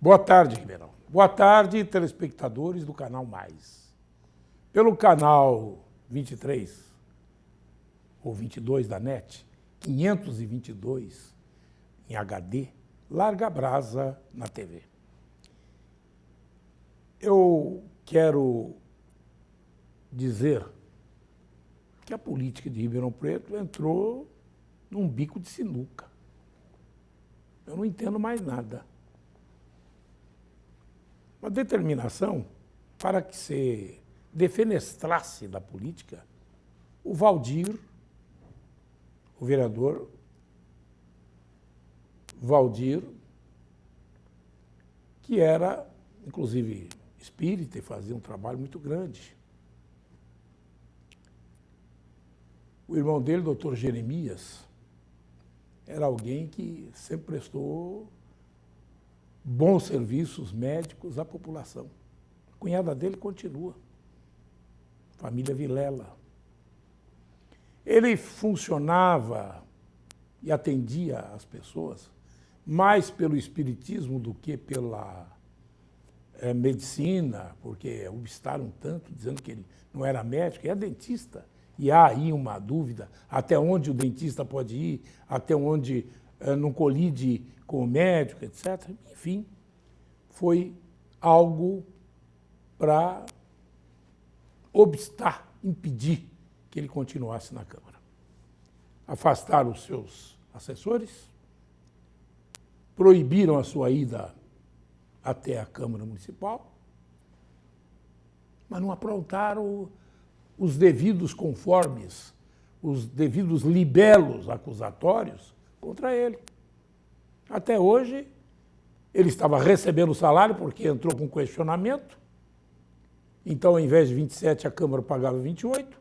Boa tarde, Ribeirão. Boa tarde, telespectadores do Canal Mais. Pelo canal 23 ou 22 da NET, 522 em HD, larga a brasa na TV. Eu quero dizer que a política de Ribeirão Preto entrou num bico de sinuca. Eu não entendo mais nada. Uma determinação para que se defenestrasse da política o Valdir, o vereador Valdir, que era, inclusive, espírita e fazia um trabalho muito grande. O irmão dele, doutor Jeremias, era alguém que sempre prestou bons serviços médicos à população. A cunhada dele continua, família Vilela. Ele funcionava e atendia as pessoas mais pelo espiritismo do que pela medicina, porque obstaram tanto, dizendo que ele não era médico, ele é dentista. E há aí uma dúvida até onde o dentista pode ir, até onde não colide com o médico, etc. Enfim, foi algo para obstar, impedir que ele continuasse na Câmara. Afastaram os seus assessores, proibiram a sua ida até a Câmara Municipal, mas não aprontaram os devidos conformes, os devidos libelos acusatórios contra ele. Até hoje, ele estava recebendo o salário porque entrou com questionamento. Então, ao invés de 27, a Câmara pagava 28.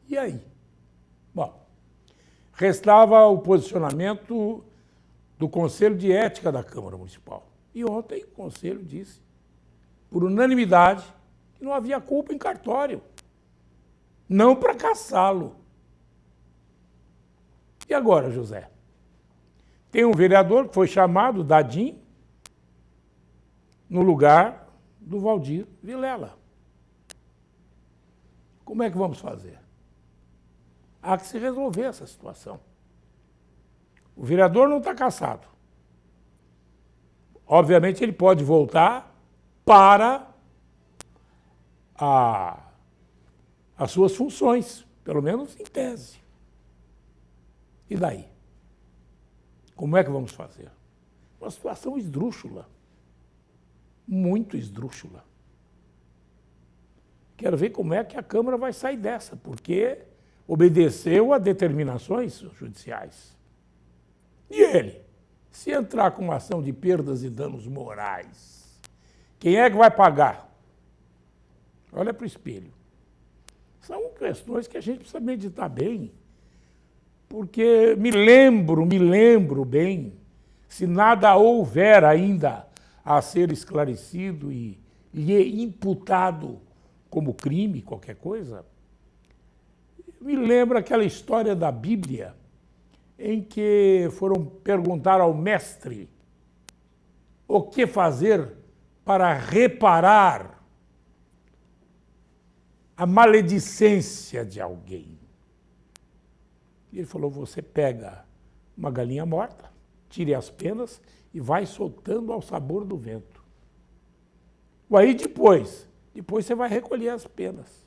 E aí? Bom, restava o posicionamento do Conselho de Ética da Câmara Municipal. E ontem o Conselho disse, por unanimidade, que não havia culpa em cartório. Não para caçá-lo. E agora, José? Tem um vereador que foi chamado, Dadim, no lugar do Valdir Vilela. Como é que vamos fazer? Há que se resolver essa situação. O vereador não está cassado. Obviamente, ele pode voltar para as suas funções, pelo menos em tese. E daí? Como é que vamos fazer? Uma situação esdrúxula. Muito esdrúxula. Quero ver como é que a Câmara vai sair dessa, porque obedeceu a determinações judiciais. E ele? Se entrar com uma ação de perdas e danos morais, quem é que vai pagar? Olha para o espelho. São questões que a gente precisa meditar bem, porque me lembro bem, se nada houver ainda a ser esclarecido e imputado como crime, qualquer coisa, me lembra aquela história da Bíblia em que foram perguntar ao mestre o que fazer para reparar a maledicência de alguém. E ele falou, você pega uma galinha morta, tire as penas e vai soltando ao sabor do vento. Aí depois você vai recolher as penas.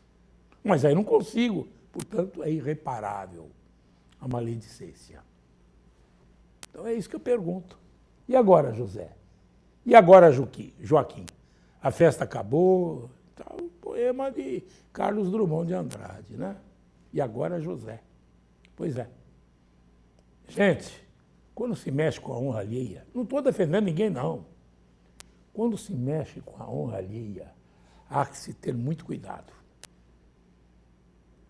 Mas aí não consigo, portanto é irreparável a maledicência. Então é isso que eu pergunto. E agora, José? E agora, Joaquim? A festa acabou, tá, o poema de Carlos Drummond de Andrade, né? E agora, José? Pois é. Gente, quando se mexe com a honra alheia, não estou defendendo ninguém, não. Quando se mexe com a honra alheia, há que se ter muito cuidado.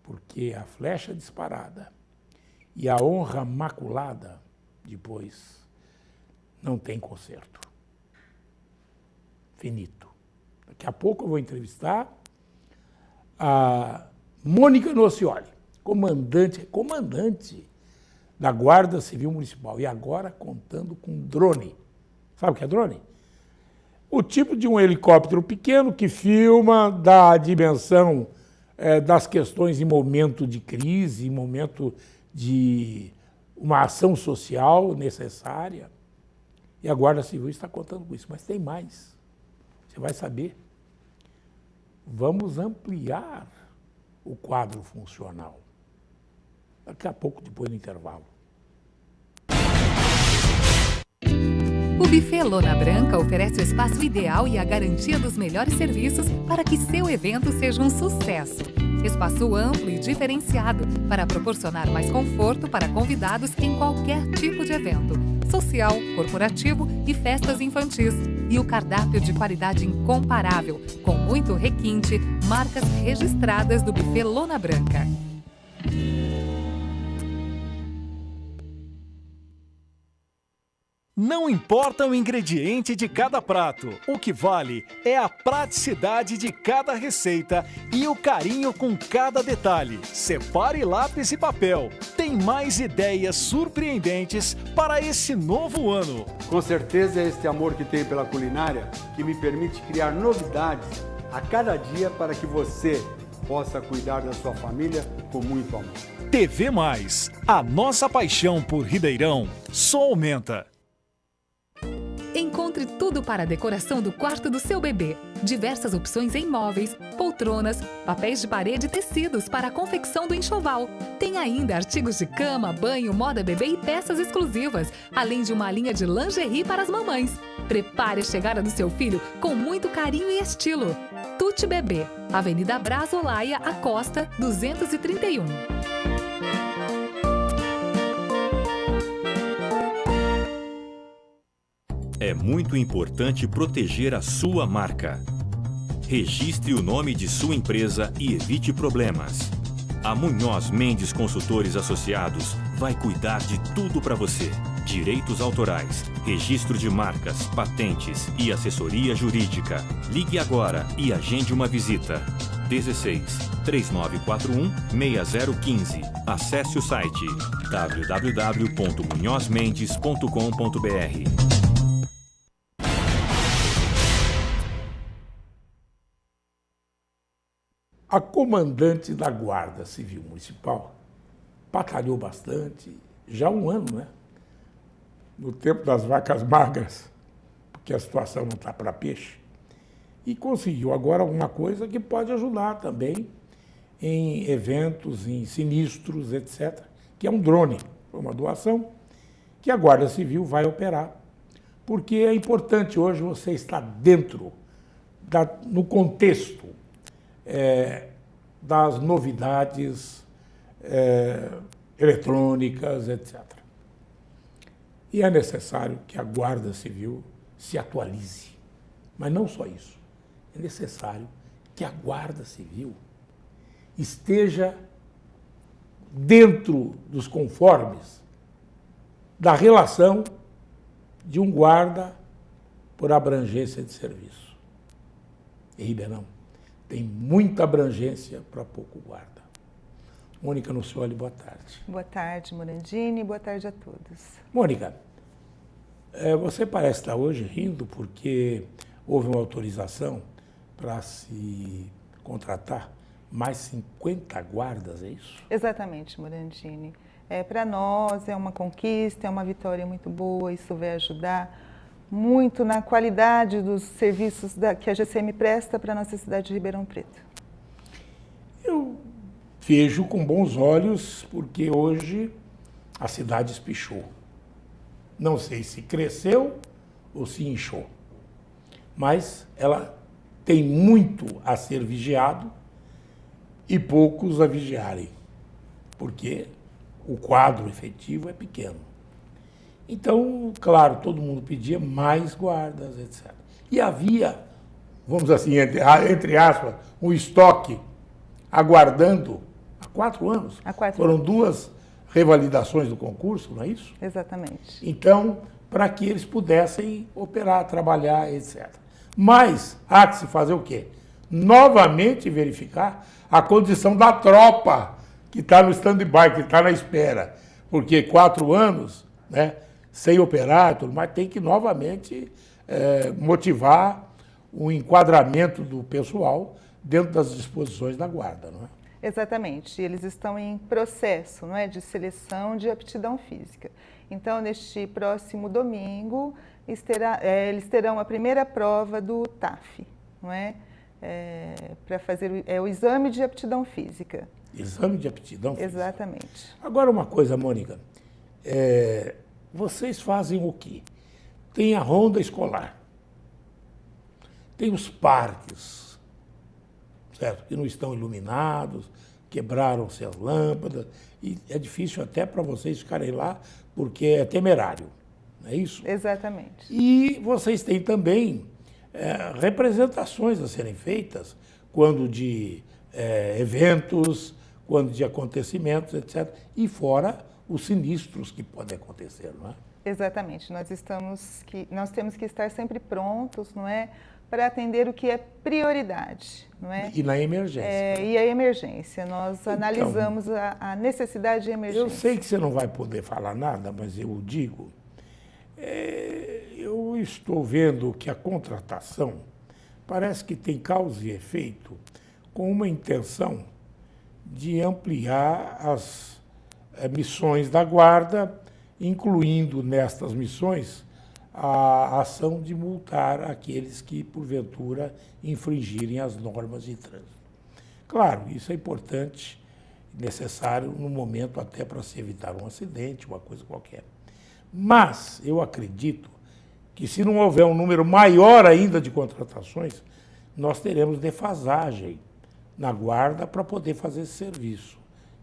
Porque a flecha disparada e a honra maculada, depois, não tem conserto. Finito. Daqui a pouco eu vou entrevistar a Mônica Nocioli, comandante da Guarda Civil Municipal, e agora contando com drone. Sabe o que é drone? O tipo de um helicóptero pequeno que filma, dá a dimensão das questões em momento de crise, em momento de uma ação social necessária. E a Guarda Civil está contando com isso. Mas tem mais. Você vai saber. Vamos ampliar o quadro funcional. Daqui a pouco, depois do intervalo. O Buffet Lona Branca oferece o espaço ideal e a garantia dos melhores serviços para que seu evento seja um sucesso. Espaço amplo e diferenciado para proporcionar mais conforto para convidados em qualquer tipo de evento, social, corporativo e festas infantis. E o cardápio de qualidade incomparável, com muito requinte, marcas registradas do Buffet Lona Branca. Não importa o ingrediente de cada prato, o que vale é a praticidade de cada receita e o carinho com cada detalhe. Separe lápis e papel. Tem mais ideias surpreendentes para esse novo ano. Com certeza é este amor que tenho pela culinária que me permite criar novidades a cada dia para que você possa cuidar da sua família com muito amor. TV Mais, a nossa paixão por Ribeirão só aumenta. Encontre tudo para a decoração do quarto do seu bebê. Diversas opções em móveis, poltronas, papéis de parede e tecidos para a confecção do enxoval. Tem ainda artigos de cama, banho, moda bebê e peças exclusivas, além de uma linha de lingerie para as mamães. Prepare a chegada do seu filho com muito carinho e estilo. Tuti Bebê, Avenida Brás Olaia, Acosta, 231. É muito importante proteger a sua marca. Registre o nome de sua empresa e evite problemas. A Munhoz Mendes Consultores Associados vai cuidar de tudo para você. Direitos autorais, registro de marcas, patentes e assessoria jurídica. Ligue agora e agende uma visita. 16 3941 6015. Acesse o site www.munhozmendes.com.br. A comandante da Guarda Civil Municipal batalhou bastante, já há um ano, né? No tempo das vacas magras, porque a situação não está para peixe, e conseguiu agora alguma coisa que pode ajudar também em eventos, em sinistros, etc., que é um drone, foi uma doação que a Guarda Civil vai operar, porque é importante hoje você estar dentro, no contexto das novidades eletrônicas, etc. E é necessário que a Guarda Civil se atualize. Mas não só isso. É necessário que a Guarda Civil esteja dentro dos conformes da relação de um guarda por abrangência de serviço. Em Ribeirão tem muita abrangência para pouco guarda. Mônica Nuccioli, boa tarde. Boa tarde, Morandini, boa tarde a todos. Mônica, você parece estar hoje rindo porque houve uma autorização para se contratar mais 50 guardas, é isso? Exatamente, Morandini. Para nós é uma conquista, é uma vitória muito boa, isso vai ajudar muito na qualidade dos serviços que a GCM presta para a nossa cidade de Ribeirão Preto. Eu vejo com bons olhos, porque hoje a cidade espichou. Não sei se cresceu ou se inchou, mas ela tem muito a ser vigiado e poucos a vigiarem, porque o quadro efetivo é pequeno. Então, claro, todo mundo pedia mais guardas, etc. E havia, vamos assim, entre aspas, um estoque aguardando há 4 anos. Há 4 Foram anos. 2 revalidações do concurso, não é isso? Exatamente. Então, para que eles pudessem operar, trabalhar, etc. Mas há que se fazer o quê? Novamente verificar a condição da tropa que está no stand-by, que está na espera. Porque 4 anos, né, sem operar, tudo mais, tem que novamente motivar o enquadramento do pessoal dentro das disposições da guarda, não é? Exatamente, eles estão em processo, não é, de seleção de aptidão física. Então, neste próximo domingo, eles terão a primeira prova do TAF, não é? Para fazer o exame de aptidão física. Exame de aptidão física. Exatamente. Agora uma coisa, Mônica, vocês fazem o quê? Tem a ronda escolar, tem os parques, certo? Que não estão iluminados, quebraram-se as lâmpadas, e é difícil até para vocês ficarem lá, porque é temerário, não é isso? Exatamente. E vocês têm também representações a serem feitas, quando de eventos, quando de acontecimentos, etc. E fora os sinistros que podem acontecer, não é? Exatamente. Nós temos que estar sempre prontos, não é, para atender o que é prioridade, não é? E na emergência. E a emergência. Nós analisamos a necessidade de emergência. Eu sei que você não vai poder falar nada, mas eu digo. Eu estou vendo que a contratação parece que tem causa e efeito com uma intenção de ampliar as missões da guarda, incluindo nestas missões a ação de multar aqueles que, porventura, infringirem as normas de trânsito. Claro, isso é importante, necessário no momento até para se evitar um acidente, uma coisa qualquer. Mas eu acredito que se não houver um número maior ainda de contratações, nós teremos defasagem na guarda para poder fazer esse serviço.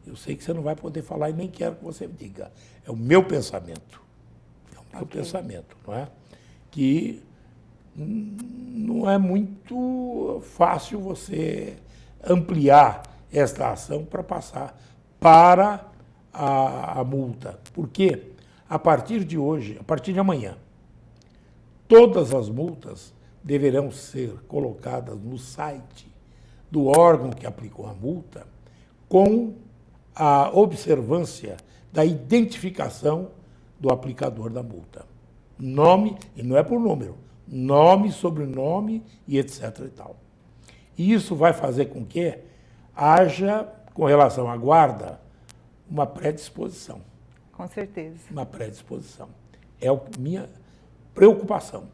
Eu sei que você não vai poder falar e nem quero que você diga. É o meu pensamento. É o meu pensamento, não é? Que não é muito fácil você ampliar esta ação para passar para a multa. Por quê? A partir de hoje, a partir de amanhã, todas as multas deverão ser colocadas no site do órgão que aplicou a multa com a observância da identificação do aplicador da multa. Nome, e não é por número, nome, sobrenome e etc. e tal. E isso vai fazer com que haja, com relação à guarda, uma predisposição. Com certeza. Uma predisposição. É a minha preocupação,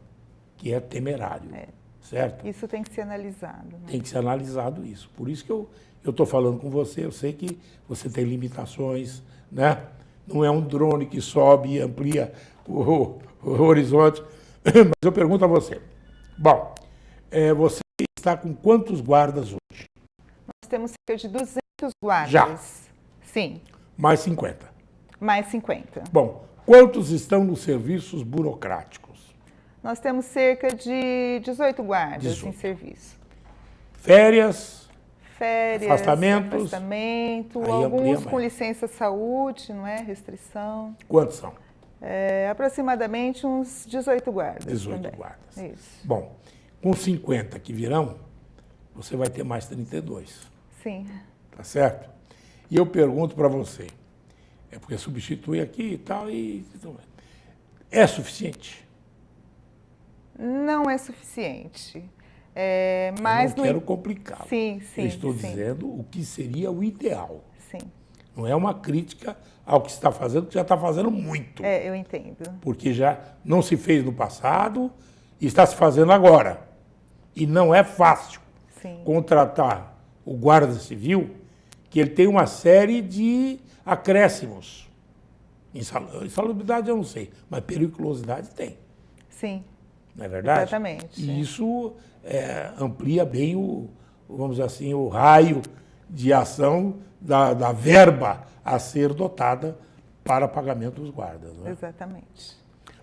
que é temerário, certo? Isso tem que ser analisado. Né? Tem que ser analisado isso. Por isso que eu estou falando com você, eu sei que você tem limitações, né? Não é um drone que sobe e amplia o horizonte. Mas eu pergunto a você. Bom, você está com quantos guardas hoje? Nós temos cerca de 200 guardas. Já? Sim. Mais 50. Mais 50. Bom, quantos estão nos serviços burocráticos? Nós temos cerca de 18 guardas 18. em serviço. Férias, afastamento, aí alguns com licença saúde, não é? Restrição. Quantos são? Aproximadamente uns 18 guardas. 18 também. guardas. Isso. Bom, com 50 que virão, você vai ter mais 32. Sim. Tá certo? E eu pergunto para você, porque substitui aqui e tal, é suficiente? Não é suficiente. Mas eu não quero complicá-lo. Sim. Eu estou dizendo o que seria o ideal. Sim. Não é uma crítica ao que se está fazendo, que já está fazendo muito. Eu entendo. Porque já não se fez no passado e está se fazendo agora. E não é fácil contratar o guarda civil, que ele tem uma série de acréscimos. Insalubridade eu não sei, mas periculosidade tem. Sim. Não é verdade? Exatamente. E isso amplia bem vamos dizer assim, o raio de ação da verba a ser dotada para pagamento dos guardas. Não é? Exatamente.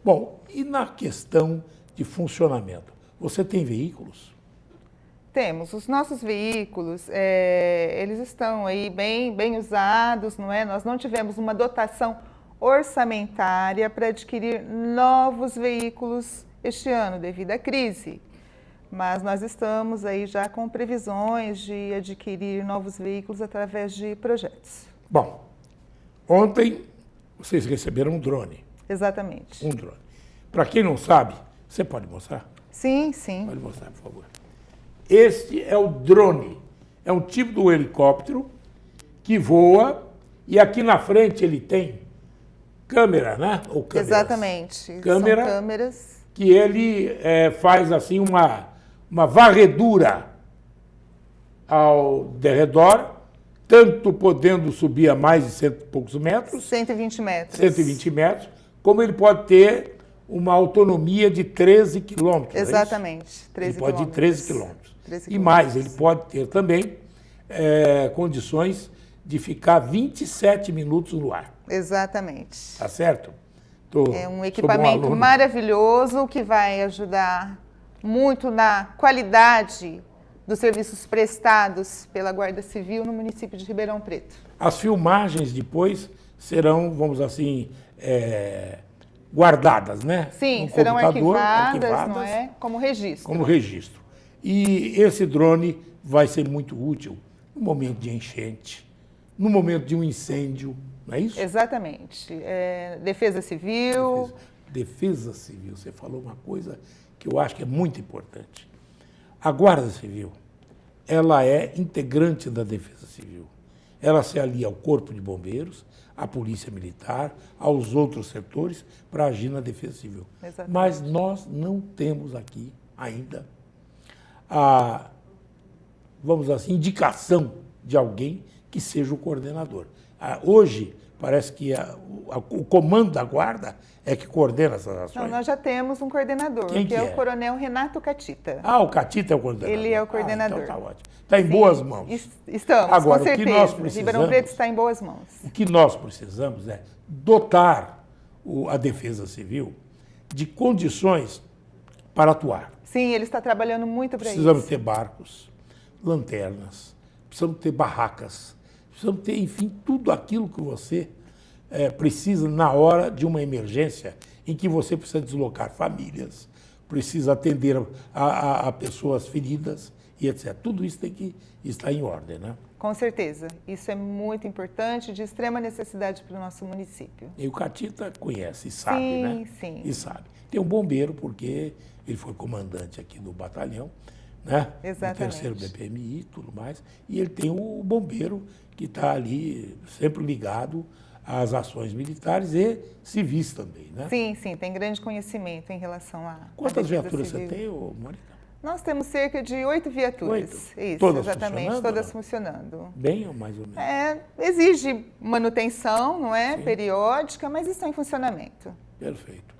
Bom, e na questão de funcionamento? Você tem veículos? Temos. Os nossos veículos, eles estão aí bem usados, não é? Nós não tivemos uma dotação orçamentária para adquirir novos veículos este ano, devido à crise. Mas nós estamos aí já com previsões de adquirir novos veículos através de projetos. Bom, ontem vocês receberam um drone. Exatamente. Um drone. Para quem não sabe, você pode mostrar? Sim, sim. Pode mostrar, por favor. Este é o drone. É um tipo de um helicóptero que voa e aqui na frente ele tem câmera, né? Ou câmeras. Exatamente. Câmera. São câmeras. Que ele faz assim uma varredura ao derredor, tanto podendo subir a mais de 100 e poucos metros, 120 metros. 120 metros, como ele pode ter uma autonomia de 13 quilômetros. Exatamente. 13 Ele pode ir 13 quilômetros. 13 E mais, quilômetros. ele pode ter também condições de ficar 27 minutos no ar. Exatamente. Tá certo? É um equipamento aluno. maravilhoso que vai ajudar muito na qualidade dos serviços prestados pela Guarda Civil no município de Ribeirão Preto. As filmagens depois serão, vamos assim, guardadas, né? Sim, No serão computador, arquivadas, não é? Como registro. Como registro. E esse drone vai ser muito útil no momento de enchente, no momento de um incêndio, não é isso? Exatamente. Defesa Civil. Defesa Civil, você falou uma coisa que eu acho que é muito importante. A Guarda Civil, ela é integrante da Defesa Civil. Ela se alia ao Corpo de Bombeiros, à Polícia Militar, aos outros setores para agir na Defesa Civil. Exatamente. Mas nós não temos aqui ainda a, vamos assim, indicação de alguém que seja o coordenador. Hoje, parece que o comando da Guarda é que coordena essas ações. Não, nós já temos um coordenador, Quem que que é é? o Coronel Renato Catita. Ah, o Catita é o coordenador. Ele é o coordenador. Então tá ótimo. Está em boas mãos. Estamos, Agora, com o que certeza. nós precisamos- Ribeirão Preto está em boas mãos. O que nós precisamos é dotar a Defesa Civil de condições para atuar. Sim, ele está trabalhando muito para Precisamos isso. ter barcos, lanternas, precisamos ter barracas, precisamos ter, enfim, tudo aquilo que você precisa na hora de uma emergência em que você precisa deslocar famílias, precisa atender a pessoas feridas e etc. Tudo isso tem que estar em ordem, né? Com certeza. Isso é muito importante, de extrema necessidade para o nosso município. E o Catita conhece e sabe, Sim, né? sim. E sabe. Tem um bombeiro, porque ele foi comandante aqui do batalhão, né? Exatamente. Do 3º BPMI e tudo mais. E ele tem o bombeiro que está ali sempre ligado às ações militares e civis também, né? Sim, sim, tem grande conhecimento em relação a Quantas defesa viaturas civil. você tem, Mônica? Nós temos cerca de 8 viaturas. 8? Isso, Todas exatamente, funcionando, todas não? funcionando. Bem ou mais ou menos? Exige manutenção, não é? Sim. Periódica, mas estão em funcionamento. Perfeito.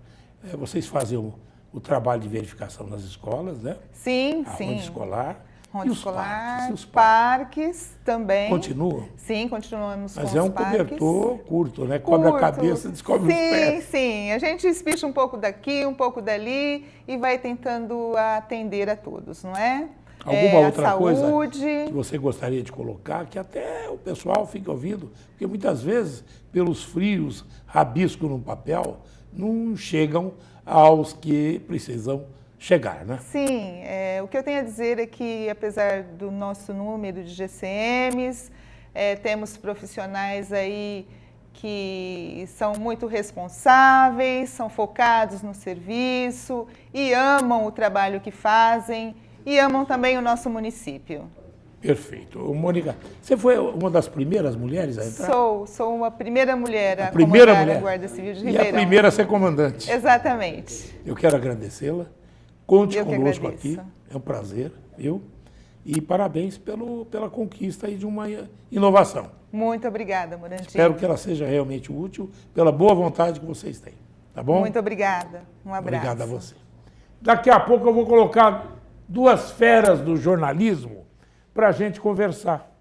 Vocês fazem o trabalho de verificação nas escolas, né? Sim, A sim. ronda escolar. Ronda E os escolar, parques? E os parques também. Continuam? Sim, continuamos Mas com é os um parques. cobertor curto, né? Cobre a Curto. cabeça, descobre os pés. Sim, sim. A gente espicha um pouco daqui, um pouco dali e vai tentando atender a todos, não é? Alguma outra a coisa saúde. que você gostaria de colocar, que até o pessoal fica ouvindo, porque muitas vezes, pelos frios, rabisco no papel, não chegam aos que precisam chegar, né? Sim, o que eu tenho a dizer é que, apesar do nosso número de GCMs, temos profissionais aí que são muito responsáveis, são focados no serviço e amam o trabalho que fazem e amam também o nosso município. Perfeito. Mônica, você foi uma das primeiras mulheres a entrar? Sou a primeira mulher a primeira comandar mulher. a Guarda Civil de E Ribeirão. a primeira a ser comandante. Exatamente. Eu quero agradecê-la. Conte Eu que conosco agradeço. aqui. É um prazer, viu? E parabéns pela conquista aí de uma inovação. Muito obrigada, Morandinho. Espero que ela seja realmente útil, pela boa vontade que vocês têm. Tá bom? Muito obrigada. Um abraço. Obrigado a você. Daqui a pouco eu vou colocar duas feras do jornalismo para a gente conversar.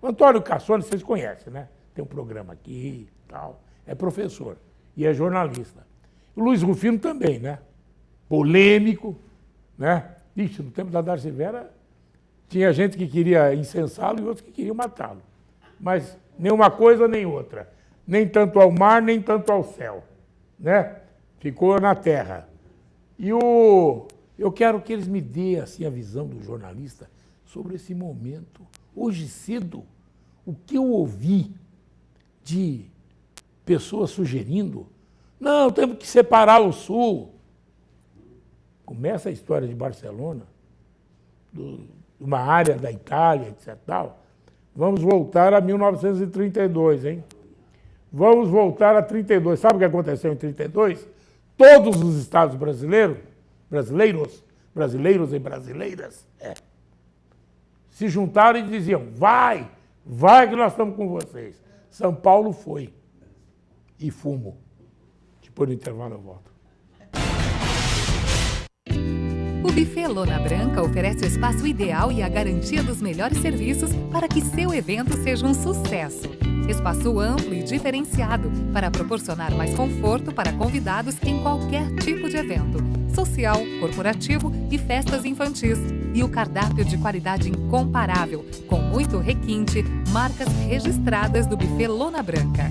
O Antônio Cassone, vocês conhecem, né? Tem um programa aqui e tal. É professor e é jornalista. O Luiz Rufino também, né? Polêmico, né? Ixi, no tempo da Darcy Vera, tinha gente que queria incensá-lo e outros que queriam matá-lo. Mas nenhuma coisa nem outra. Nem tanto ao mar, nem tanto ao céu. Né? Ficou na terra. E eu quero que eles me dêem assim, a visão do jornalista sobre esse momento. Hoje cedo, o que eu ouvi de pessoas sugerindo, não, temos que separar o Sul. começa a história de Barcelona, de uma área da Itália, etc. Tal, vamos voltar a 1932, hein? Vamos voltar a 32. Sabe o que aconteceu em 32? Todos os estados brasileiros e brasileiras, se juntaram e diziam, vai que nós estamos com vocês. São Paulo foi. E fumo. Depois do intervalo eu volto. O Buffet Lona Branca oferece o espaço ideal e a garantia dos melhores serviços para que seu evento seja um sucesso. Espaço amplo e diferenciado para proporcionar mais conforto para convidados em qualquer tipo de evento, social, corporativo e festas infantis. E o cardápio de qualidade incomparável, com muito requinte, marcas registradas do Buffet Lona Branca.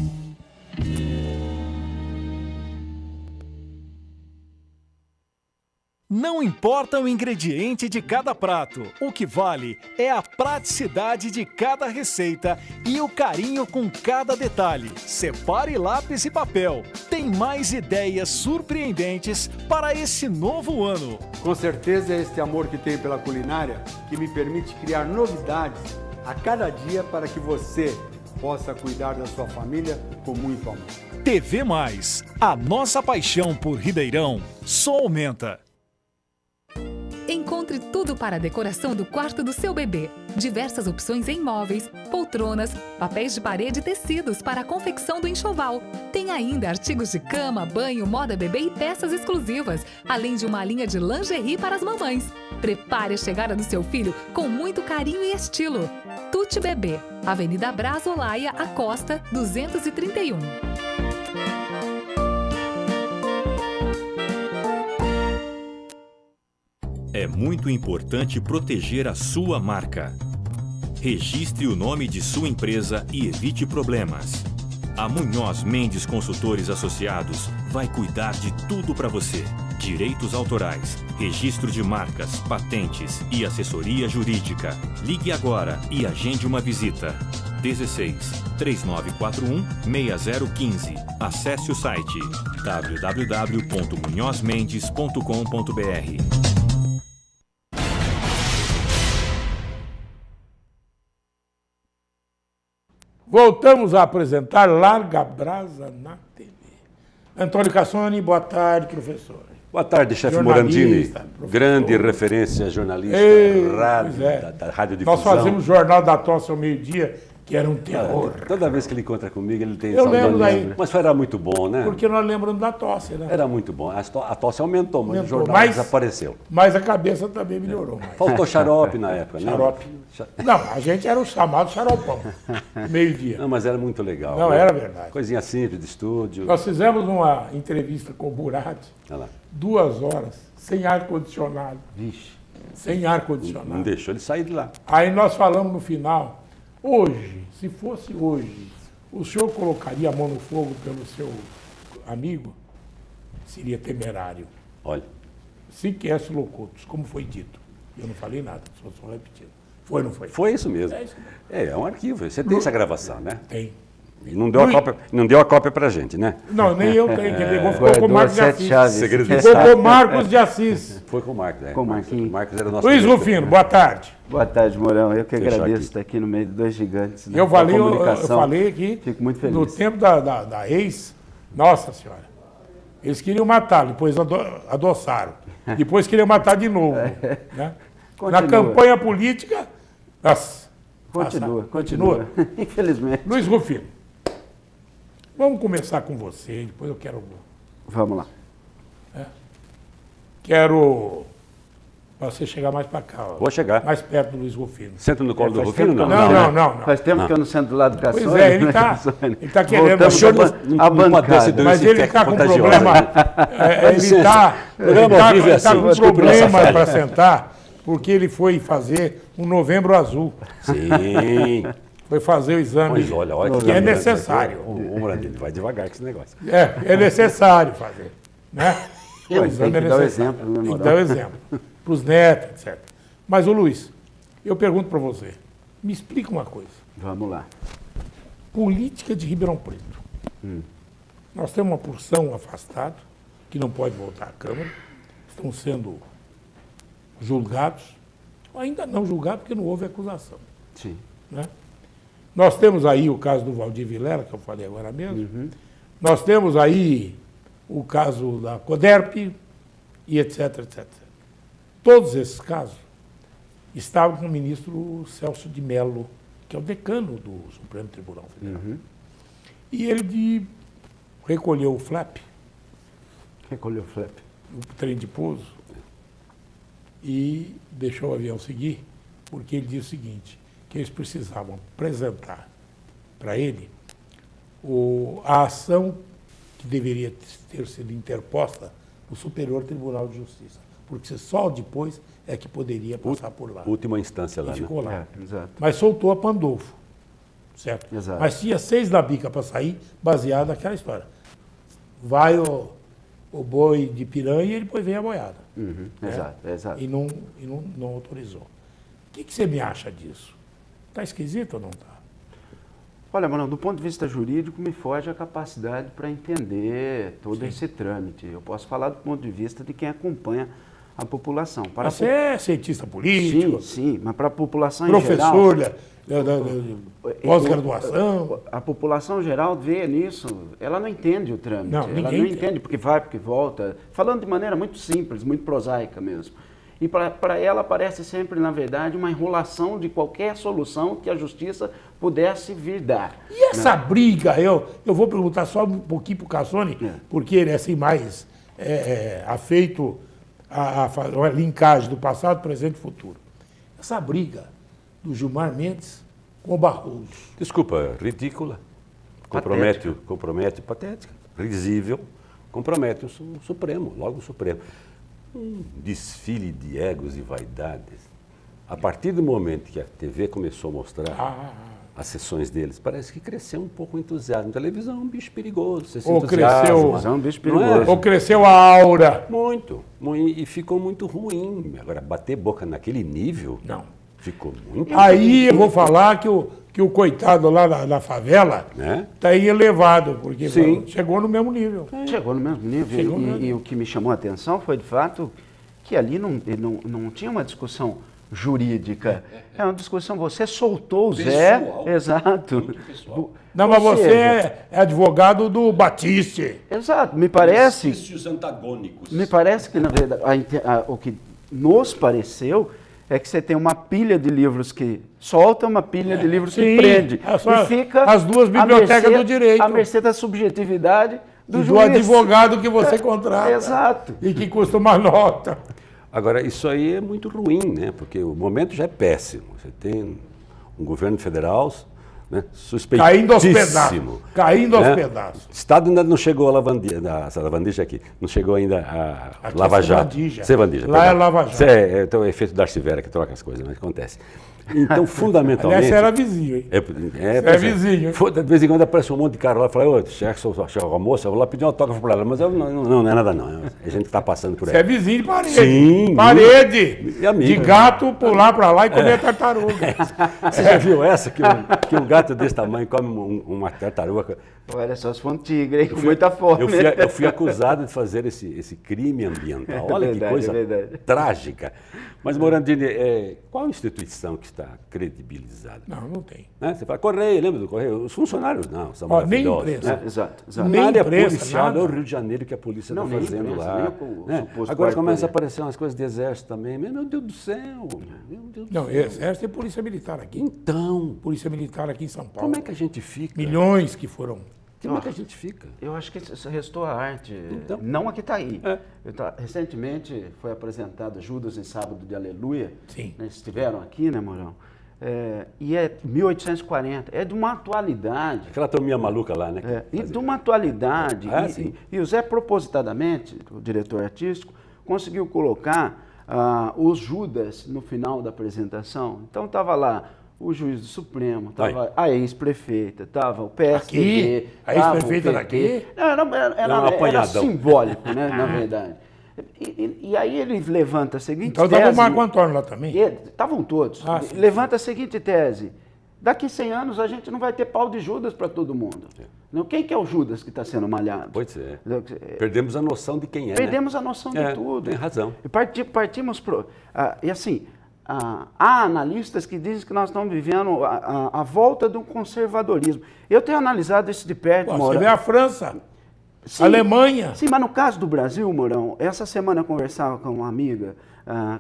Não importa o ingrediente de cada prato, o que vale é a praticidade de cada receita e o carinho com cada detalhe. Separe lápis e papel. Tem mais ideias surpreendentes para esse novo ano. Com certeza é este amor que tenho pela culinária que me permite criar novidades a cada dia para que você possa cuidar da sua família com muito amor. TV Mais, a nossa paixão por Ribeirão só aumenta. Encontre tudo para a decoração do quarto do seu bebê. Diversas opções em móveis, poltronas, papéis de parede e tecidos para a confecção do enxoval. Tem ainda artigos de cama, banho, moda bebê e peças exclusivas, além de uma linha de lingerie para as mamães. Prepare a chegada do seu filho com muito carinho e estilo. Tutti Bebê, Avenida Brás Olaia, Acosta, 231. É muito importante proteger a sua marca. Registre o nome de sua empresa e evite problemas. A Munhoz Mendes Consultores Associados vai cuidar de tudo para você. Direitos autorais, registro de marcas, patentes e assessoria jurídica. Ligue agora e agende uma visita. 16 3941 6015. Acesse o site www.munhozmendes.com.br. Voltamos a apresentar Larga Brasa na TV. Antônio Cassoni, boa tarde, professor. Boa tarde, chefe Jornalista, Morandini. professor. Grande referência jornalista, Pois da radiodifusão. Nós fazemos o Jornal da Tosse ao meio-dia, que era um terror. Toda vez que ele encontra comigo, ele tem Eu lembro saudade. daí. Mas era muito bom, né? Porque nós lembramos da tosse, né? Era muito bom. A tosse aumentou, mas o Aumentou, jornal mas- desapareceu. Mas a cabeça também melhorou mais. Faltou xarope na época, né? Xarope. Não, a gente era o chamado xaropão, meio-dia. Não, mas era muito legal. Não, né? era verdade. Coisinha simples de estúdio. Nós fizemos uma entrevista com o Burati, Olha lá. 2 horas, sem ar-condicionado. Vixe, Sem não ar-condicionado. deixou ele sair de lá. Aí nós falamos no final, hoje, se fosse hoje, o senhor colocaria a mão no fogo pelo seu amigo? Seria temerário. Olha, Siquest locutus, como foi dito. Eu não falei nada, só repetindo. Foi ou não foi? foi isso mesmo. É isso mesmo. É um arquivo. Você tem essa gravação, né? Tem. E não deu a cópia pra gente, né? Não, nem eu tenho. Quem pegou ficou com o Marcos de Assis. Segredo de Ficou Estado. com o Marcos de Assis. Foi com o Marcos, né? Com o Marquinhos. O Marcos era o nosso Luiz diretor. Rufino, boa tarde. Boa tarde, Mourão. Eu que Fechar agradeço aqui. estar aqui no meio de 2 gigantes. né, Eu da falei, eu comunicação. falei aqui, Fico muito feliz. no tempo da ex, nossa senhora, eles queriam matar, depois adoçaram. Depois queriam matar de novo. Né? Na Continua. campanha política, nossa, Continua. Infelizmente. Luiz Rufino, vamos começar com você, depois eu Vamos lá. quero para você chegar mais para cá. Ó, Vou chegar. mais perto do Luiz Rufino. Senta no colo do faz Rufino, tempo não? que eu Não. Faz tempo que eu não sento do lado do Cassoni. Pois é, ele né, tá Cassoni? querendo- Voltamos O senhor a não pode bancada. decidir. Mas ele está com contagiosa. problema. Ele está Programa vive assim, com desculpe nossa problema falha. para sentar, porque ele foi fazer um Novembro Azul. Sim. Foi fazer o exame. Pois olha que que é exame, necessário. O Morandini vai devagar com esse negócio. É necessário fazer. Né? O Tem exame que é dar o necessário. exemplo, né, Tem que Mourão? dar o exemplo. Para os netos, etc. Mas, ô Luiz, eu pergunto para você, me explica uma coisa. Vamos lá. Política de Ribeirão Preto. Nós temos uma porção afastada, que não pode voltar à Câmara. estão sendo julgados, ainda não julgados porque não houve acusação. Sim. Né? Nós temos aí o caso do Valdir Vilela, que eu falei agora mesmo. Nós temos aí o caso da Coderp e etc, etc. Todos esses casos estavam com o ministro Celso de Mello, que é o decano do Supremo Tribunal Federal. E ele recolheu o flap, Recolheu o flap. o trem de pouso, e deixou o avião seguir, porque ele disse o seguinte, que eles precisavam apresentar para ele a ação que deveria ter sido interposta no Superior Tribunal de Justiça, porque só depois é que poderia passar por lá. Última instância lá, E ficou né? lá. Exato. Mas soltou a Pandolfo, certo? Exato. Mas tinha 6 da bica para sair, baseado naquela história. Vai o boi de piranha e depois vem a boiada. Uhum. né? Exato, exato. E não autorizou. O que você me acha disso? Está esquisito ou não está? Olha, mano, do ponto de vista jurídico, me foge a capacidade para entender todo esse trâmite. Eu posso falar do ponto de vista de quem acompanha a população. Para Você é cientista político, Sim, mas para a população em professor geral... de pós-graduação. A população geral vê nisso, ela não entende o trâmite. Não, ela ninguém não entende. entende porque vai, porque volta. Falando de maneira muito simples, muito prosaica mesmo. E para ela parece sempre, na verdade, uma enrolação de qualquer solução que a justiça pudesse vir dar. E essa briga, eu vou perguntar só um pouquinho para o Cassone, porque ele é assim mais afeito a linkagem do passado, presente e futuro. Essa briga do Gilmar Mendes com o Barroso. Desculpa, ridícula. Compromete, patética, risível, compromete o Supremo, logo o Supremo. Um desfile de egos e vaidades. A partir do momento que a TV começou a mostrar as sessões deles, parece que cresceu um pouco o entusiasmo. Televisão é um bicho perigoso, você se Ou entusiasma. cresceu- Televisão é um bicho Não é? perigoso. Ou cresceu a aura. Muito, e ficou muito ruim. Agora, bater boca naquele nível, Não. ficou muito Aí eu vou falar que o coitado lá na favela né? está aí elevado, porque Sim. chegou no mesmo nível. Chegou no mesmo nível. Chegou no mesmo E o que me chamou a atenção foi, de fato, que ali não tinha uma discussão jurídica. É uma discussão, você soltou o Zé. Pessoal. Exato. Não, Ou mas você seja, é advogado do Batiste. Exato, me parece... Exercícios antagônicos. Me parece que, na verdade, o que nos pareceu é que você tem uma pilha de livros que solta, uma pilha de livros Sim, que prende. é só E fica as duas à bibliotecas mercê- do direito. à mercê da subjetividade do Do juiz. advogado que você contrata. Exato. E que custa uma nota. Agora, isso aí é muito ruim, né? Porque o momento já é péssimo. Você tem um governo federal, né, suspeitíssimo. Caindo aos pedaços. Caindo aos né? pedaços. O Estado ainda não chegou a lavandija aqui, não chegou ainda a Aqui Lava é Jato. Sevandija. Sevandija, Lá é perdão. Lava Jato. Isso então é efeito Darcy Vera que troca as coisas, mas acontece. Então, fundamentalmente... Aliás, você era vizinho, hein? Pois vizinho, hein? De vez em quando aparece um monte de cara lá e fala, ô, chefe, a moça, eu vou lá pedir um autógrafo para ela. Mas eu, não é nada não, a gente está passando por Você é ela. vizinho de parede. Sim, Parede. e amigo. De gato pular pra lá e comer tartaruga. Você já viu essa, que um gato desse tamanho come uma tartaruga? Olha só, se for um tigre, hein, com muita fome. Eu fui acusado de fazer esse crime ambiental. Olha verdade, que coisa é verdade. trágica. Mas, Morandini, qual instituição que está credibilizada? Não tem. Né? Você fala, Correio, lembra do Correio? Os funcionários não, são Ó, nem maravilhosos. imprensa. Né? Exato, exato. Nem Na área imprensa, policial, nada. é o Rio de Janeiro que a polícia está Não, nem fazendo imprensa, lá. nem o né? suposto Agora quarto começa a poder. aparecer umas coisas de exército também. Meu Deus do céu! Meu Deus do Não, céu. exército e polícia militar aqui. Então, Polícia militar aqui em São Paulo. como é que a gente fica? Milhões que foram. Como é que a gente fica? Eu acho que isso restou a arte, Então. não a que está aí. É. Recentemente foi apresentada Judas em Sábado de Aleluia. Sim. Né, estiveram aqui, né, Mourão? E é 1840, é de uma atualidade. Aquela turminha maluca lá, né? E de uma atualidade. Sim. E o Zé, propositadamente, o diretor artístico, conseguiu colocar os Judas no final da apresentação. Então estava lá o juiz do Supremo, estava a ex-prefeita, estava o PSDB. Aqui? A ex-prefeita daqui? Não, era um apanhadão. simbólico, né, na verdade. E aí ele levanta a seguinte Então tese. estava o Marco Antônio lá também. Estavam todos. Sim. Levanta a seguinte tese. Daqui 100 anos a gente não vai ter pau de Judas para todo mundo. Não, quem que é o Judas que está sendo malhado? Pois é. Perdemos a noção de quem é, Perdemos a noção de tudo. Tem razão. E partimos pro... e assim, há analistas que dizem que nós estamos vivendo a volta do conservadorismo. Eu tenho analisado isso de perto, Pô, Mourão. você vê a França, Sim, a Alemanha. Sim, mas no caso do Brasil, Mourão, essa semana eu conversava com uma amiga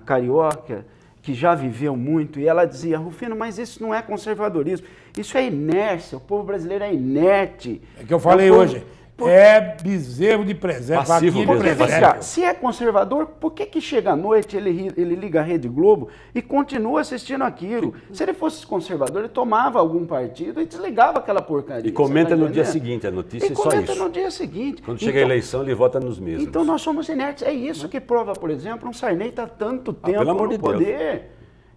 carioca, que já viveu muito, e ela dizia, Rufino, mas isso não é conservadorismo, isso é inércia, o povo brasileiro é inerte. É que eu falei hoje, é bezerro de presépio. Passivo vaquinha de mesmo. Porque, vem presépio. cá, se é conservador, por que chega à noite, ele liga a Rede Globo e continua assistindo aquilo? Se ele fosse conservador, ele tomava algum partido e desligava aquela porcaria. E comenta você tá no dia entendendo? seguinte, a notícia E é só comenta isso. no dia seguinte. Quando chega a eleição, ele vota nos mesmos. Então nós somos inertes. É isso que prova, por exemplo, um Sarney está tanto tempo pelo amor no de Deus. poder.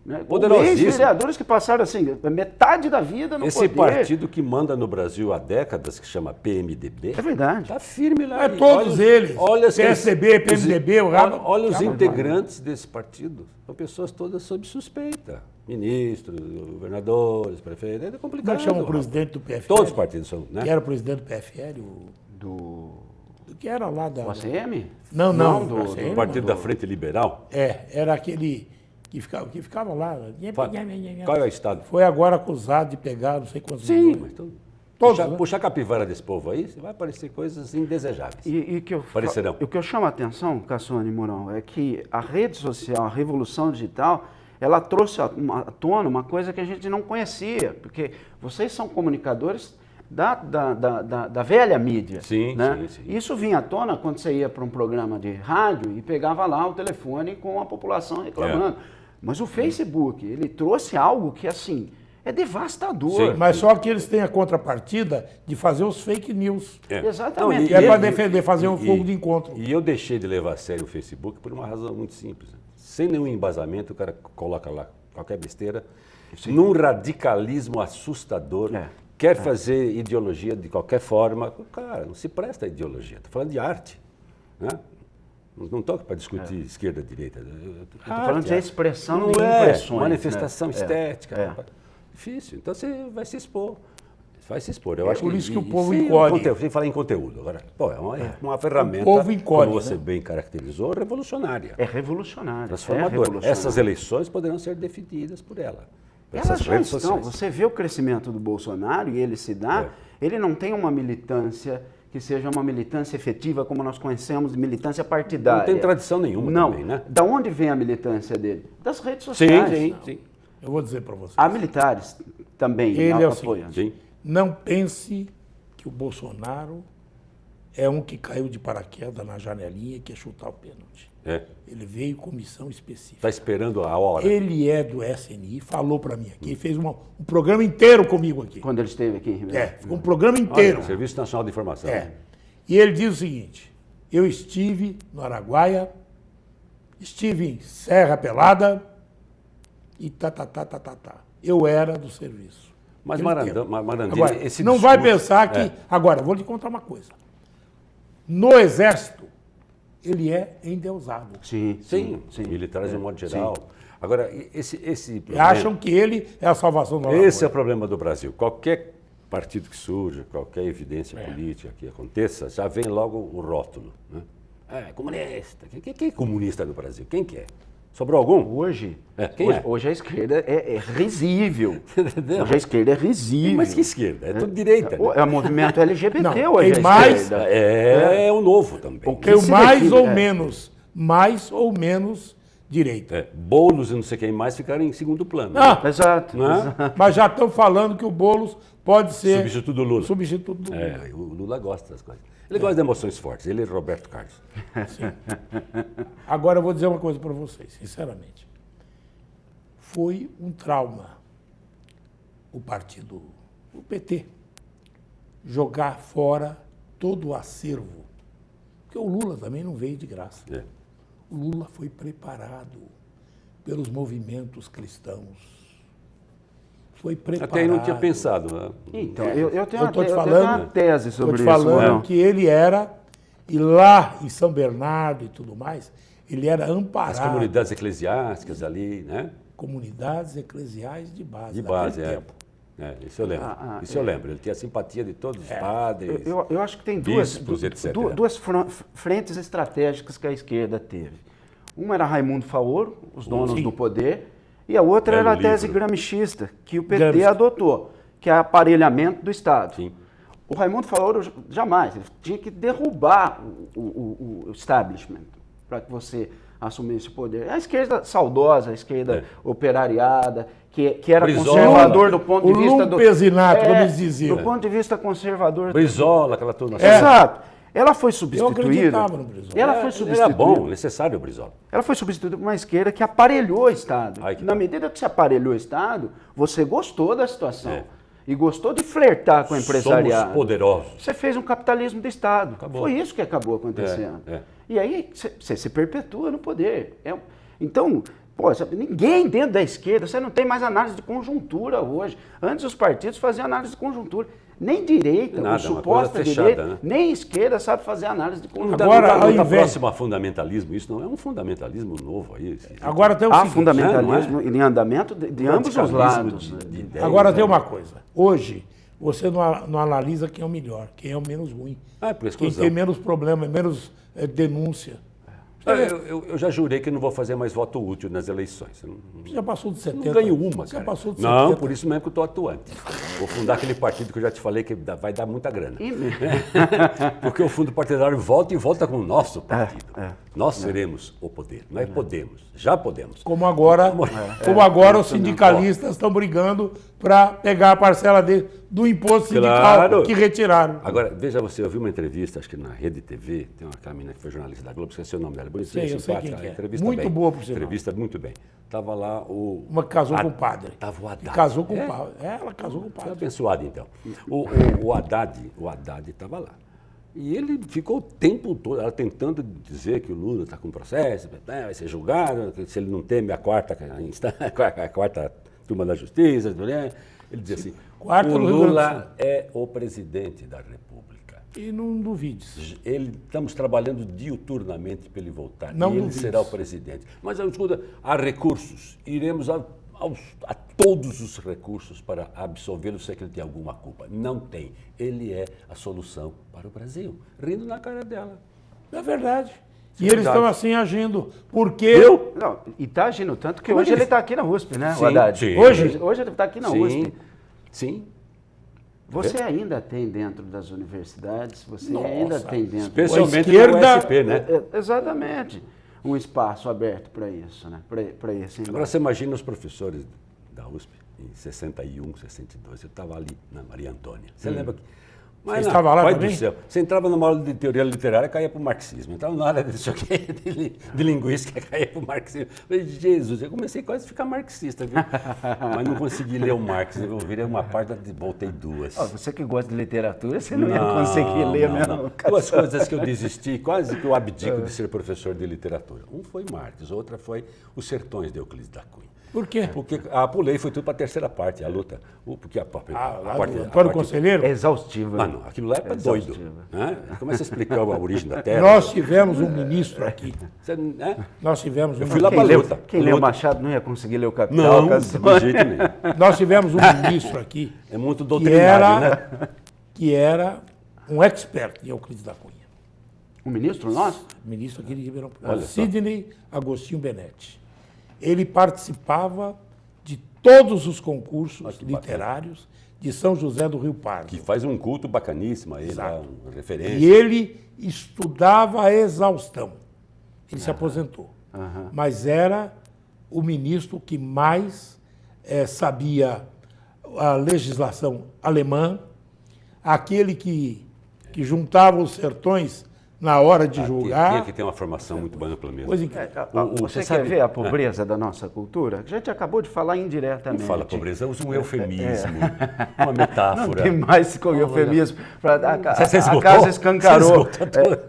Né? Poderosíssimo. Ex-vereadores que passaram assim, metade da vida no Esse poder. partido que manda no Brasil há décadas, que chama PMDB, É verdade. está firme lá. É E todos olha, eles. Olha PSDB, PMDB, o rabo. olha os Rabo- integrantes desse partido. São pessoas todas sob suspeita. Ministros, governadores, prefeitos. É complicado. Como é que chama o rapaz. presidente do PFL? Todos os partidos são, né? Que era o presidente do PFL? Do Que era lá da... OCM? Não, do ACM O partido da Frente Liberal. era aquele que ficava lá. Qual é o estado? Foi agora acusado de pegar não sei quantos Sim, milhões. mas então, Todos, né? puxar a capivara desse povo aí, vai aparecer coisas indesejáveis. E Parecerão. o que eu chamo a atenção, Cassone e Mourão, é que a rede social, a revolução digital, ela trouxe à tona uma coisa que a gente não conhecia, porque vocês são comunicadores da velha mídia. Sim, né? sim. Isso vinha à tona quando você ia para um programa de rádio e pegava lá o telefone com a população reclamando. Mas o Facebook, ele trouxe algo que, assim, é devastador. Sim. Mas só que eles têm a contrapartida de fazer os fake news. Exatamente. Que é para defender, fazer um fogo de encontro. E eu deixei de levar a sério o Facebook por uma razão muito simples. Sem nenhum embasamento, o cara coloca lá qualquer besteira, num radicalismo assustador, quer fazer ideologia de qualquer forma. Cara, não se presta a ideologia, estou falando de arte. Né? Não estou para discutir esquerda, direita. Estou falando de expressão não de é impressões. manifestação né? estética. Difícil. Então você vai se expor. Vai se expor. Eu acho por isso que o e povo sim, encolhe. Sem falar em conteúdo. Agora, pô, é uma ferramenta, O povo encolhe, como você né? bem caracterizou, revolucionária. É revolucionário. Transformadora. Essas eleições poderão ser definidas por ela. Por Elas essas já redes estão. sociais. Você vê o crescimento do Bolsonaro e ele se dá, ele não tem uma militância que seja uma militância efetiva como nós conhecemos de militância partidária. Não tem tradição nenhuma não. também, né? Da onde vem a militância dele? Das redes sociais. Sim. Eu vou dizer para vocês. Há militares também Ele é o apoiando. Sim. Não pense que o Bolsonaro é um que caiu de paraquedas na janelinha e quer chutar o pênalti. Ele veio com missão específica. Está esperando a hora. Ele é do SNI, falou para mim aqui, fez um programa inteiro comigo aqui. Quando ele esteve aqui em Ribeirão. Ficou um programa inteiro. Olha, Serviço Nacional de Informação. E ele diz o seguinte, eu estive no Araguaia, estive em Serra Pelada e Eu era do serviço. Mas Aquele tempo. Marandini, Agora, esse não vai discurso- pensar que... Agora, vou lhe contar uma coisa. No Exército, ele é endeusado. Sim. Militares de um modo geral. Agora, esse E problema, acham que ele é a salvação do esse é o Alagoas. problema do Brasil. Qualquer partido que surja, qualquer evidência política que aconteça, já vem logo o rótulo. Né? Comunista. Quem é comunista no Brasil? Quem que é? Sobrou algum? Hoje, Quem é? hoje a esquerda é risível. Entendeu? Hoje a esquerda é risível. Mas que esquerda? É tudo direita. né? É o movimento LGBT Não, hoje. tem a mais- esquerda. É o novo também. que Eu se mais define, ou é. menos, direita. Boulos e não sei quem mais ficaram em segundo plano. Ah, Exato. Né? exato. mas já estão falando que o Boulos pode ser Substituto do Lula. substituto do Lula. O Lula gosta das coisas. Ele gosta de emoções fortes. Ele é Roberto Carlos. Agora eu vou dizer uma coisa para vocês, sinceramente. Foi um trauma o partido, o PT, jogar fora todo o acervo. Porque o Lula também não veio de graça. O Lula foi preparado pelos movimentos cristãos. Foi preparado. Até aí não tinha pensado. Né? Então, eu tenho Eu estou te eu tenho falando, uma tese sobre te isso. falando Mourão. que ele era, e lá em São Bernardo e tudo mais, ele era amparado. As comunidades eclesiásticas ali, né? Comunidades eclesiais de base. De daquele base, tempo. Isso eu lembro. Isso eu lembro. Ele tinha simpatia de todos os padres. Eu acho que tem bispos, etc. duas frentes estratégicas que a esquerda teve. Uma era Raimundo Faoro, os donos do poder, e a outra era a tese gramscista, que o PT adotou, que é aparelhamento do Estado. Sim. O Raimundo Faoro jamais, ele tinha que derrubar o establishment para que você assumisse o poder. A esquerda saudosa, a esquerda operariada, que era Brizola, conservador do ponto de vista do... Lumpesinato, como eles diziam. Do ponto de vista conservador... Brizola, aquela turma. Exato. Ela foi substituída... Eu acreditava no Brizola. Ela foi substituída... Era bom, necessário o Brizola. Ela foi substituída por uma esquerda que aparelhou o Estado. Na medida que se aparelhou o Estado, você gostou da situação. E gostou de flertar com o empresariado. Somos poderosos. Você fez um capitalismo de Estado. Acabou. Foi isso que acabou acontecendo. E aí você se perpetua no poder. Então, ninguém dentro da esquerda, você não tem mais análise de conjuntura hoje. Antes os partidos faziam análise de conjuntura. Nem direita, Nada, ou suposta fechada, direita, né? nem esquerda sabe fazer análise de conjuntura. Agora, ao Está invés... próximo a fundamentalismo. Isso não é um fundamentalismo novo aí. Agora tem o Há seguinte, fundamentalismo em andamento de ambos os lados. de ideias, agora né? tem uma coisa. Hoje, você não analisa quem é o melhor, quem é o menos ruim. Por Quem exclusão. tem menos problema, menos denúncia. Eu já jurei que não vou fazer mais voto útil nas eleições. Você já passou de 70. Não ganho uma, Você cara. já passou de Não, 70. por isso mesmo que eu estou atuante. Vou fundar aquele partido que eu já te falei que vai dar muita grana. Porque o fundo partidário volta e volta com o nosso partido. Nós seremos o poder. Nós podemos, já podemos. Como agora os sindicalistas estão brigando para pegar a parcela do imposto sindical que retiraram. Agora, veja você, eu vi uma entrevista, acho que na Rede TV, tem uma camina que foi jornalista da Globo, esqueci o nome dela, bonitinha, Sei, eu sei simpática, quem que é. entrevista Muito bem. boa, por sinal. Entrevista muito bem. Estava lá Uma que casou com o padre. Estava o Haddad. E casou com o padre. Ela casou com o Foi padre. abençoado, então. O Haddad estava lá. E ele ficou o tempo todo ela tentando dizer que o Lula está com processo, vai ser julgado, que se ele não teme a quarta turma da justiça, ele dizia assim, o Lula é o presidente da República. E não duvides. Estamos trabalhando diuturnamente para ele voltar. Não e ele duvides. será o presidente. Mas, escuta, há recursos. Iremos a todos os recursos para absolvê-lo se ele tem alguma culpa. Não tem. Ele é a solução para o Brasil. Rindo na cara dela. É verdade. Isso E é eles verdade. estão assim agindo. Porque... Não, e está agindo tanto que hoje ele está aqui na USP, né, o Sim, Haddad? sim. Hoje ele está aqui na Sim, USP. sim. Você ainda tem dentro das universidades, você ainda tem dentro... Especialmente esquerda- no USP, né? Exatamente. Um espaço aberto para isso, né? Para esse Agora você imagina os professores da USP, em 61, 62, eu estava ali na Maria Antônia. Você lembra que... Mas Você estava lá pai também? do céu, você entrava numa aula de teoria literária, caía para o marxismo. Entrava na área de linguística, caía para o marxismo. Eu falei, Jesus, eu comecei quase a ficar marxista, viu? Mas não consegui ler o Marx. Eu virei uma parte e voltei duas. Você que gosta de literatura, você não ia conseguir ler mesmo. Duas coisas que eu desisti, quase que eu abdico de ser professor de literatura. Um foi Marx, outra foi Os Sertões de Euclides da Cunha. Por quê? Porque pulei, foi tudo para a terceira parte, a luta. Porque a parte... Para o conselheiro? É exaustivo. Mano, aquilo lá é para doido. Né? Começa a explicar a origem da Terra. Nós tivemos um ministro aqui. Você, né? Nós tivemos um fui lá Quem pra leu, luta. quem leu Machado não ia conseguir ler o Capital. Não, de jeito nenhum. Nós tivemos um ministro aqui É muito doutrinário, né? que era um expert em Euclides da Cunha. O ministro nosso? Ministro aqui de Ribeirão Olha Preto. só. Sidney Agostinho Benetti. Ele participava de todos os concursos que literários de São José do Rio Pardo. Que faz um culto bacaníssimo aí, lá, uma referência. E ele estudava a exaustão. Ele se aposentou. Mas era o ministro que mais sabia a legislação alemã, aquele que juntava os sertões na hora de julgar. Tinha que ter uma formação muito ampla mesmo. Coisa incrível. Você sabe- quer ver a pobreza da nossa cultura? A gente acabou de falar indiretamente. Não fala pobreza, usa um eufemismo, uma metáfora. Não tem mais com eufemismo. Você A esgotou? casa escancarou. Você esgotou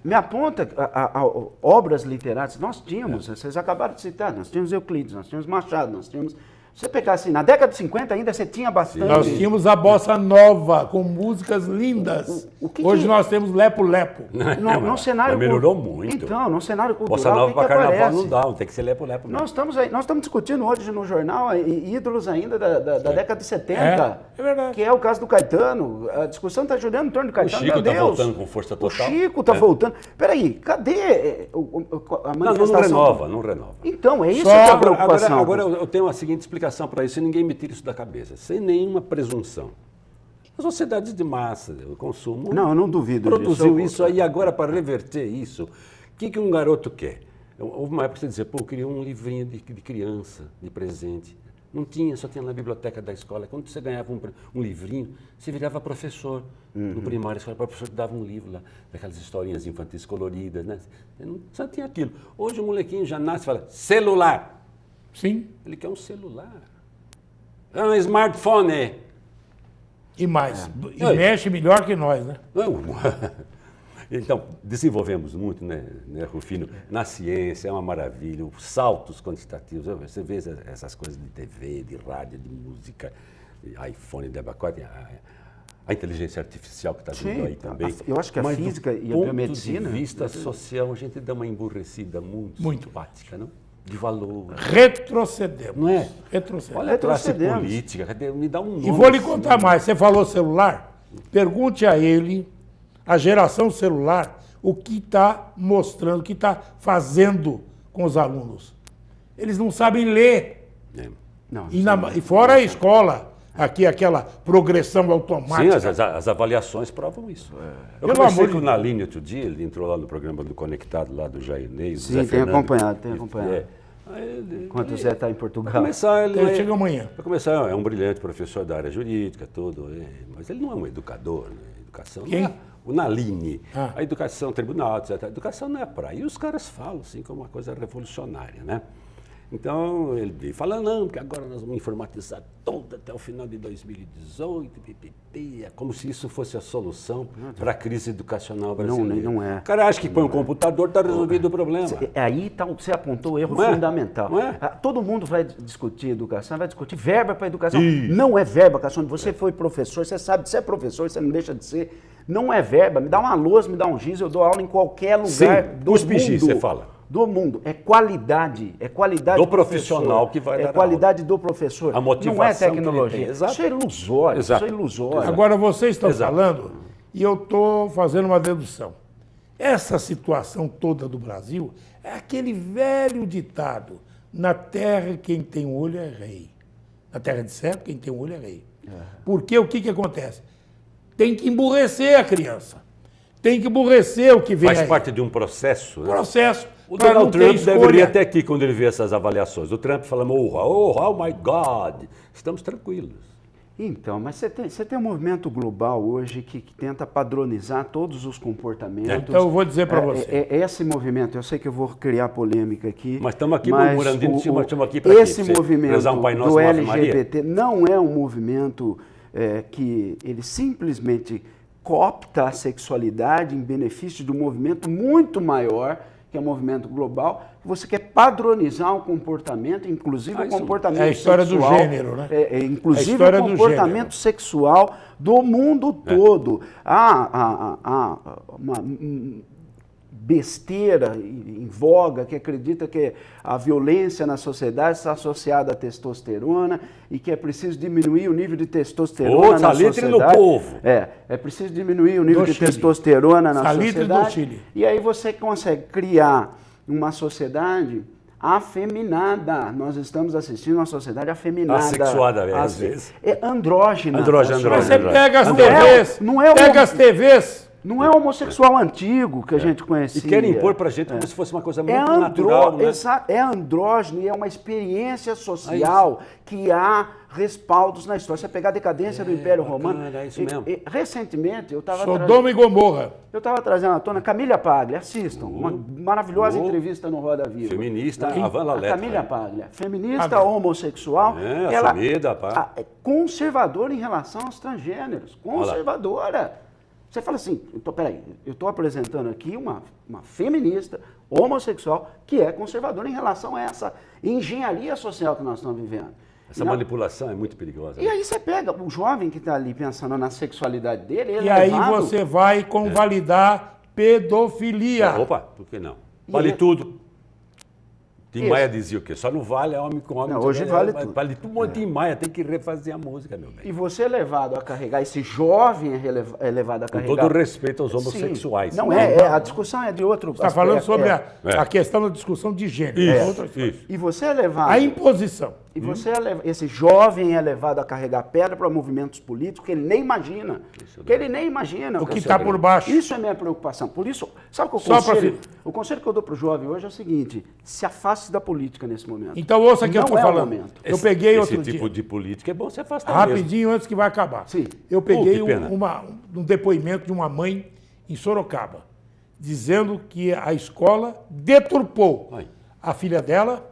Me aponta a obras literárias. Nós tínhamos, vocês acabaram de citar, nós tínhamos Euclides, nós tínhamos Machado, nós tínhamos Você pegar assim, na década de 50 ainda você tinha bastante. Nós tínhamos a bossa nova, com músicas lindas. Hoje nós temos lepo-lepo. No cenário melhorou muito. Então, no cenário cultural, Bossa nova para carnaval aparece? não dá, tem que ser lepo-lepo. Nós estamos discutindo hoje no jornal ídolos ainda da década de 70. É verdade. Que é o caso do Caetano. A discussão está girando em torno do Caetano. O Chico está voltando com força total. O Chico está voltando. Peraí, cadê a manifestação? Não renova. Então, é isso que é a preocupação. Agora eu tenho a seguinte explicação para isso, e ninguém me tira isso da cabeça, sem nenhuma presunção. As sociedades de massa, o consumo... Não, eu não duvido produziu disso. isso aí, agora para reverter isso, o que um garoto quer? Houve uma época que você dizia, pô, eu queria um livrinho de criança, de presente. Não tinha, só tinha na biblioteca da escola. Quando você ganhava um livrinho, você virava professor no primário. O professor te dava um livro lá, daquelas historinhas infantis coloridas, né? Só tinha aquilo. Hoje o molequinho já nasce e fala, celular. Sim. Ele quer um celular. É um smartphone. E mais. E mexe melhor que nós, né? Então, desenvolvemos muito, né, Rufino? Na ciência, é uma maravilha. Os saltos quantitativos. Você vê essas coisas de TV, de rádio, de música, de iPhone, de abacote, a inteligência artificial que está vindo aí também. Eu acho que a física e a biomedicina... Do ponto de vista social, a gente dá uma emburrecida muito simpática, não? De valor. Retrocedemos. Não é? Retrocedemos. Olha a classe política, me dá um nome. E vou lhe contar mais. Você falou celular? Pergunte a ele, a geração celular, o que está mostrando, o que está fazendo com os alunos. Eles não sabem ler. Não, E fora a escola, aqui aquela progressão automática. Sim, as avaliações provam isso. Eu Pelo conversei amor com o de Naline outro dia, ele entrou lá no programa do Conectado, lá do Jair Ney. Sim, tenho acompanhado. Enquanto o Zé está em Portugal. Ele chega amanhã. Para começar, é um brilhante professor da área jurídica, tudo, mas ele não é um educador, né? Educação Quem? não é. O Naline, Ah. a educação, tribunal, etc. A educação não é praia. E os caras falam assim como uma coisa revolucionária, né? Então, ele veio falando, não, porque agora nós vamos informatizar tudo até o final de 2018, é como se isso fosse a solução para a crise educacional brasileira. Não é. O cara acha que põe um computador, está resolvido o problema. Aí você apontou o erro Não é? fundamental. Não é? Todo mundo vai discutir educação, vai discutir verba para educação. Não é verba, Cassiano. Você foi professor, você sabe, você é professor, você não deixa de ser. Não é verba. Me dá uma lousa, me dá um giz, eu dou aula em qualquer lugar do mundo. Você fala. Do mundo. É qualidade. É qualidade do profissional que vai dar É qualidade do professor. A motivação não é tecnologia. Exato. Isso é ilusório. Exato. Isso é ilusório. Agora, vocês estão Exato. falando e eu estou fazendo uma dedução. Essa situação toda do Brasil é aquele velho ditado: na terra quem tem olho é rei. Na terra de céu, quem tem olho é rei. Porque o que acontece? Tem que emburrecer a criança. Tem que emburrecer o que vem Faz aí. parte de um processo. Né? Processo. O pra Donald não ter Trump escolha. deveria até aqui quando ele vê essas avaliações. O Trump falando, oh my God, estamos tranquilos. Então, mas você tem um movimento global hoje que tenta padronizar todos os comportamentos. Então, eu vou dizer para você. Esse movimento, eu sei que eu vou criar polêmica aqui. Mas estamos aqui mas murmurando, estamos aqui para esse movimento rezar um Pai Nosso, do uma Ave Maria. LGBT não é um movimento que ele simplesmente coopta a sexualidade em benefício de um movimento muito maior, que é o movimento global. Você quer padronizar o comportamento, inclusive o comportamento é a história sexual, do gênero, né? Inclusive a história o comportamento sexual do mundo todo. Há uma besteira em voga que acredita que a violência na sociedade está associada à testosterona e que é preciso diminuir o nível de testosterona na sociedade. No povo. É preciso diminuir o nível de testosterona na sociedade. Do Chile. E aí você consegue criar uma sociedade afeminada. Nós estamos assistindo uma sociedade afeminada. Assexuada, às vezes. É andrógena. Mas você pega as TVs, as TVs. Não é o homossexual antigo que a gente conhecia. E querem impor pra gente como se fosse uma coisa muito natural, né? É andrógeno e é uma experiência social que há respaldos na história. Você pegar a decadência do Império Romano. É isso mesmo. Recentemente, eu estava Sodoma e Gomorra. Eu estava trazendo à tona Camila Paglia, assistam, uma maravilhosa entrevista no Roda Viva. Feminista, Avan Laleta. Camila Paglia, feminista homossexual, ela é conservadora em relação aos transgêneros, conservadora. Você fala assim, peraí, eu estou apresentando aqui uma feminista homossexual que é conservadora em relação a essa engenharia social que nós estamos vivendo. Essa manipulação é muito perigosa. E aí você pega o jovem que está ali pensando na sexualidade dele, ele E é aí levado... você vai convalidar pedofilia. Opa, por que não? Vale tudo. Tim Maia dizia o quê? Só não vale homem com homem. Não, hoje vale tudo. Vale tudo. Tim Maia tem que refazer a música, meu bem. E você é levado a carregar, esse jovem é levado a Com carregar... todo respeito aos homossexuais. Sim. Não a discussão é de outro... Você está falando sobre é. a questão da discussão de gênero. Isso. E você é levado... A imposição. E você esse jovem é levado a carregar pedra para movimentos políticos que ele nem imagina. Que ele nem imagina. O que está por baixo. Isso é minha preocupação. Por isso, sabe o que o conselho que eu dou para o jovem hoje é o seguinte: se afaste da política nesse momento. Então ouça o que eu estou falando. Momento. Eu peguei outro dia. Esse tipo de política é bom se afastar rapidinho mesmo. Antes que vai acabar. Sim. Eu peguei um depoimento de uma mãe em Sorocaba, dizendo que a escola deturpou a filha dela,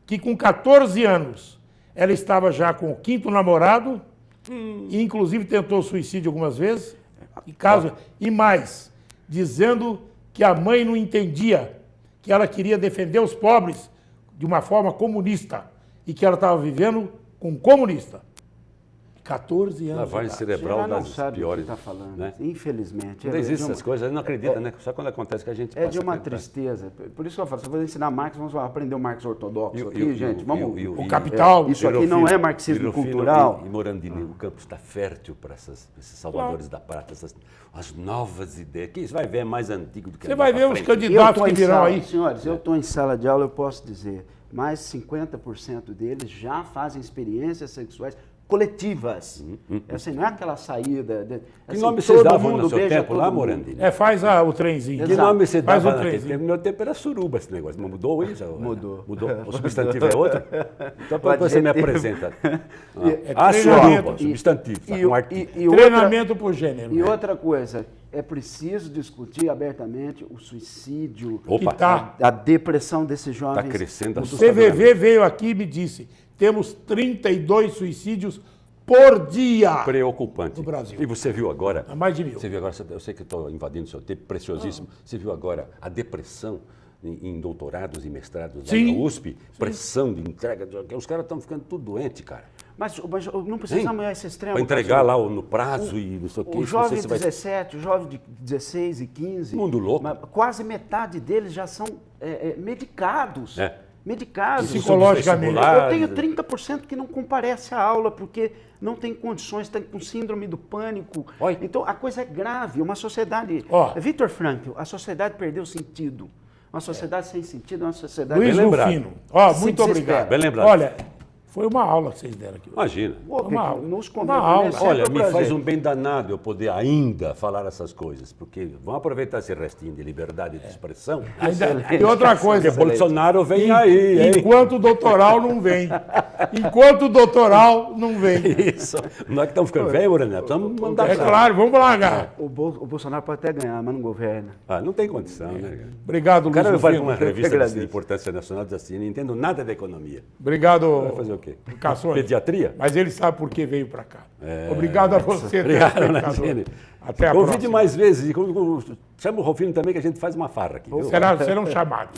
que com 14 anos ela estava já com o 5º namorado, e inclusive tentou suicídio algumas vezes, e mais, dizendo que a mãe não entendia que ela queria defender os pobres de uma forma comunista e que ela estava vivendo com um comunista. 14 anos. Lavagem cerebral das piores. Tá falando, né? Infelizmente. Não existe essas coisas, não acredita, né? Só quando acontece que a gente É de uma tristeza. Por isso que eu falo, se eu vou ensinar Marx, vamos aprender o Marx ortodoxo aqui, gente. Vamos. O Capital. Isso aqui não é marxismo cultural. E Morandini, o campo está fértil para esses salvadores da prata, as novas ideias. Que isso vai ver é mais antigo do que você vai ver os candidatos que virão aí. Senhores, eu estou em sala de aula, eu posso dizer, mais 50% deles já fazem experiências sexuais coletivas. Assim, não é aquela saída... Que nome vocês davam no seu tempo lá, Morandini? Faz o trenzinho. Que nome você faz dava naquele tempo? No meu tempo era suruba esse negócio. Mas mudou isso? Mudou. O substantivo é outro? Então depois você me apresenta. Treinamento. Suruba, substantivo. Treinamento por gênero. E outra coisa, é preciso discutir abertamente o suicídio, a depressão desses jovens. Está crescendo o CVV veio aqui e me disse, temos 32 suicídios por dia. Preocupante. No Brasil. E você viu agora... Há mais de 1000. Você viu agora, eu sei que estou invadindo o seu tempo, preciosíssimo. Você viu agora a depressão em doutorados e mestrados da USP? Pressão de entrega. Os caras estão ficando tudo doentes, cara. Mas não precisamos ir a esse extremo. Para entregar lá no prazo e não sei o quê. O jovem de 17, o jovem de 16 e 15. Mundo louco. Quase metade deles já são medicados. Medicados. Psicologicamente. Eu tenho 30% que não comparece à aula porque não tem condições, está com síndrome do pânico. Então a coisa é grave. Uma sociedade... Viktor Frankl, a sociedade perdeu sentido. Uma sociedade sem sentido é uma sociedade... Luiz Rufino. Muito obrigado. Bem lembrado. Olha, foi uma aula que vocês deram aqui. Imagina. Uma aula. Olha, me faz um bem danado eu poder ainda falar essas coisas, porque vamos aproveitar esse restinho de liberdade de expressão. E outra coisa, porque Bolsonaro vem aí, hein? Enquanto o doutoral não vem. Enquanto o doutoral não vem. Isso. Nós que estamos ficando velhos, Morandini, precisamos mandar. É claro, vamos largar. O Bolsonaro pode até ganhar, mas não governa. Não tem condição, né? Obrigado, Luiz. O cara vai para uma revista de importância nacional e diz assim, não entendo nada da economia. Obrigado. Vai fazer o quê? Cações. Pediatria? Mas ele sabe por que veio para cá. Obrigado a você. Obrigado, Morandini. Até a próxima. Convide mais vezes. Chama o Rufino também que a gente faz uma farra aqui. Serão chamados.